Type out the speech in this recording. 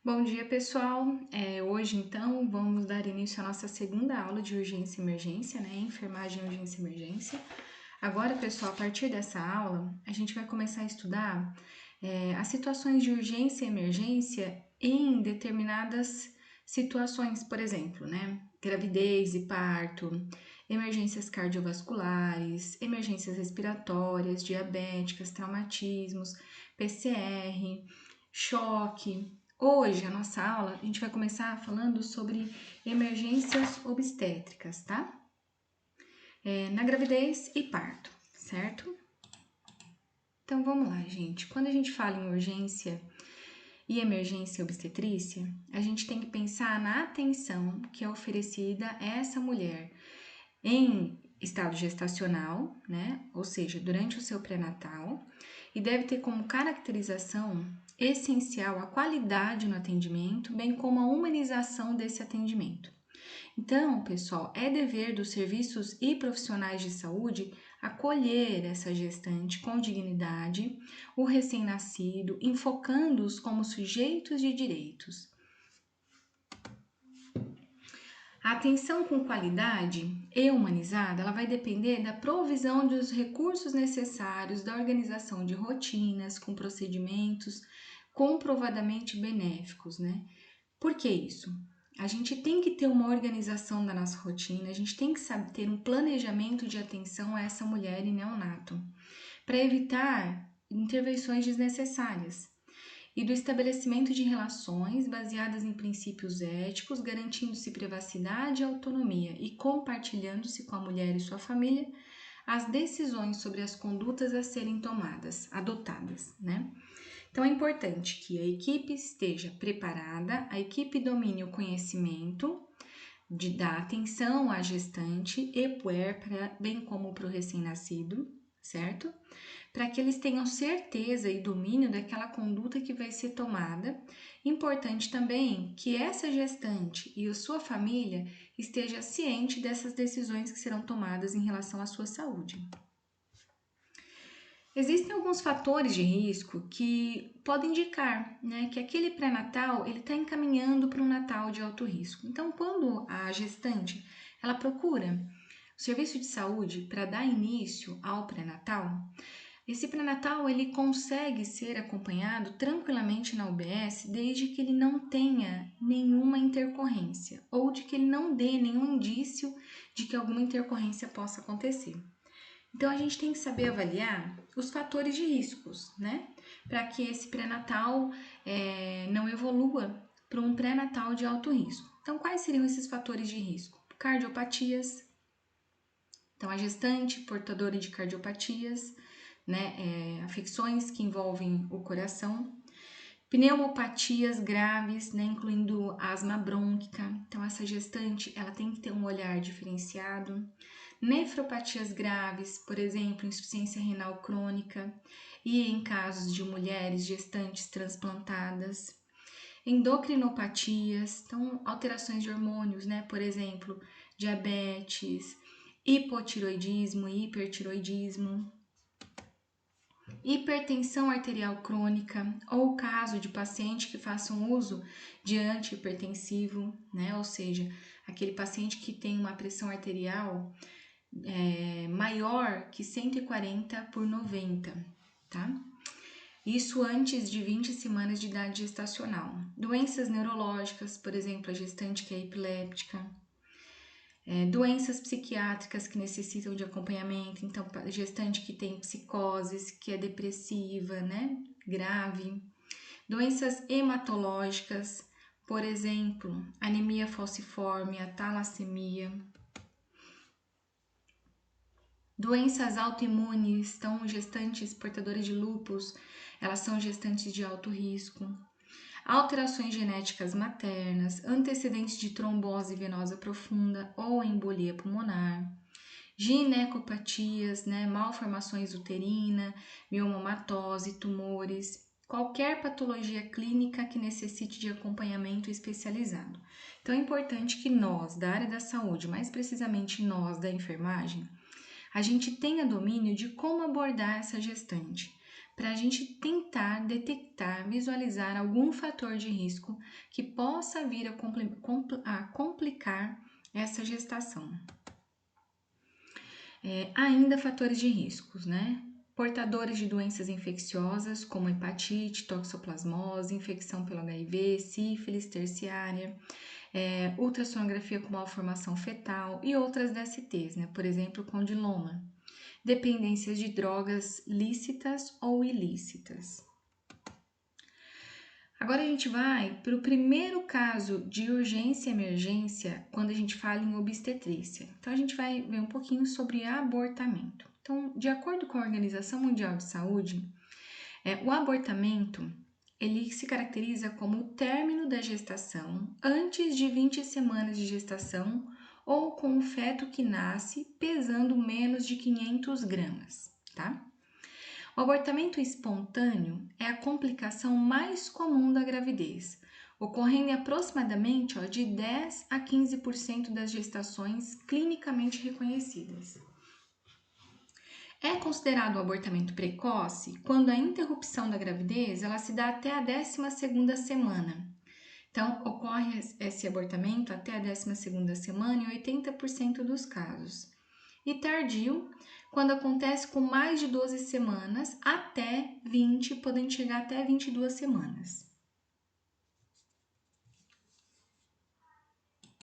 Bom dia, pessoal. Hoje, então, vamos dar início à nossa segunda aula de urgência e emergência, né? Enfermagem, urgência e emergência. Agora, pessoal, a partir dessa aula, a gente vai começar a estudar as situações de urgência e emergência em determinadas situações, por exemplo, né? Gravidez e parto, emergências cardiovasculares, emergências respiratórias, diabéticas, traumatismos, PCR, choque. Hoje, a nossa aula, a gente vai começar falando sobre emergências obstétricas, tá? Na gravidez e parto, certo? Então, vamos lá, gente. Quando a gente fala em urgência e emergência obstetrícia, a gente tem que pensar na atenção que é oferecida a essa mulher em estado gestacional, né? Ou seja, durante o seu pré-natal, e deve ter como caracterização essencial a qualidade no atendimento, bem como a humanização desse atendimento. Então, pessoal, é dever dos serviços e profissionais de saúde acolher essa gestante com dignidade, o recém-nascido, enfocando-os como sujeitos de direitos. A atenção com qualidade e humanizada, ela vai depender da provisão dos recursos necessários, da organização de rotinas, com procedimentos comprovadamente benéficos, né? Por que isso? A gente tem que ter uma organização da nossa rotina, a gente tem que saber ter um planejamento de atenção a essa mulher e neonato, para evitar intervenções desnecessárias e do estabelecimento de relações baseadas em princípios éticos, garantindo-se privacidade e autonomia e compartilhando-se com a mulher e sua família as decisões sobre as condutas a serem adotadas, né? Então é importante que a equipe esteja preparada, a equipe domine o conhecimento da atenção à gestante e puérpera, bem como para o recém-nascido, certo? Para que eles tenham certeza e domínio daquela conduta que vai ser tomada. Importante também que essa gestante e a sua família esteja ciente dessas decisões que serão tomadas em relação à sua saúde. Existem alguns fatores de risco que podem indicar, né, que aquele pré-natal ele está encaminhando para um natal de alto risco. Então, quando a gestante ela procura o serviço de saúde para dar início ao pré-natal, esse pré-natal ele consegue ser acompanhado tranquilamente na UBS desde que ele não tenha nenhuma intercorrência ou de que ele não dê nenhum indício de que alguma intercorrência possa acontecer. Então, a gente tem que saber avaliar os fatores de riscos, né? Para que esse pré-natal não evolua para um pré-natal de alto risco. Então, quais seriam esses fatores de risco? Cardiopatias. Então, a gestante portadora de cardiopatias, né? Afecções que envolvem o coração. Pneumopatias graves, né? Incluindo asma brônquica. Então, essa gestante, ela tem que ter um olhar diferenciado. Nefropatias graves, por exemplo, insuficiência renal crônica e em casos de mulheres gestantes transplantadas. Endocrinopatias, então alterações de hormônios, né? Por exemplo, diabetes, hipotiroidismo e hipertiroidismo. Hipertensão arterial crônica ou caso de paciente que façam uso de antihipertensivo, né? Ou seja, aquele paciente que tem uma pressão arterial maior que 140/90, tá? Isso antes de 20 semanas de idade gestacional. Doenças neurológicas, por exemplo, a gestante que é epiléptica. Doenças psiquiátricas que necessitam de acompanhamento, então, gestante que tem psicoses, que é depressiva, né? Grave. Doenças hematológicas, por exemplo, anemia falciforme, a talassemia. Doenças autoimunes, então gestantes portadoras de lúpus, elas são gestantes de alto risco. Alterações genéticas maternas, antecedentes de trombose venosa profunda ou embolia pulmonar. Ginecopatias, né, malformações uterina, miomatose, tumores, qualquer patologia clínica que necessite de acompanhamento especializado. Então é importante que nós, da área da saúde, mais precisamente nós da enfermagem, a gente tenha domínio de como abordar essa gestante, para a gente tentar detectar, visualizar algum fator de risco que possa vir a complicar essa gestação. Ainda fatores de riscos, né? Portadores de doenças infecciosas, como hepatite, toxoplasmose, infecção pelo HIV, sífilis terciária, ultrassonografia com malformação fetal e outras DSTs, né? Por exemplo, condiloma. Dependências de drogas lícitas ou ilícitas. Agora a gente vai para o primeiro caso de urgência e emergência quando a gente fala em obstetrícia. Então a gente vai ver um pouquinho sobre abortamento. Então, de acordo com a Organização Mundial de Saúde, o abortamento ele se caracteriza como o término da gestação antes de 20 semanas de gestação ou com o feto que nasce pesando menos de 500 gramas, tá? O abortamento espontâneo é a complicação mais comum da gravidez, ocorrendo em aproximadamente de 10 a 15% das gestações clinicamente reconhecidas. É considerado o abortamento precoce quando a interrupção da gravidez ela se dá até a 12ª semana. Então, ocorre esse abortamento até a 12ª semana em 80% dos casos. E tardio, quando acontece com mais de 12 semanas, até 20, podendo chegar até 22 semanas.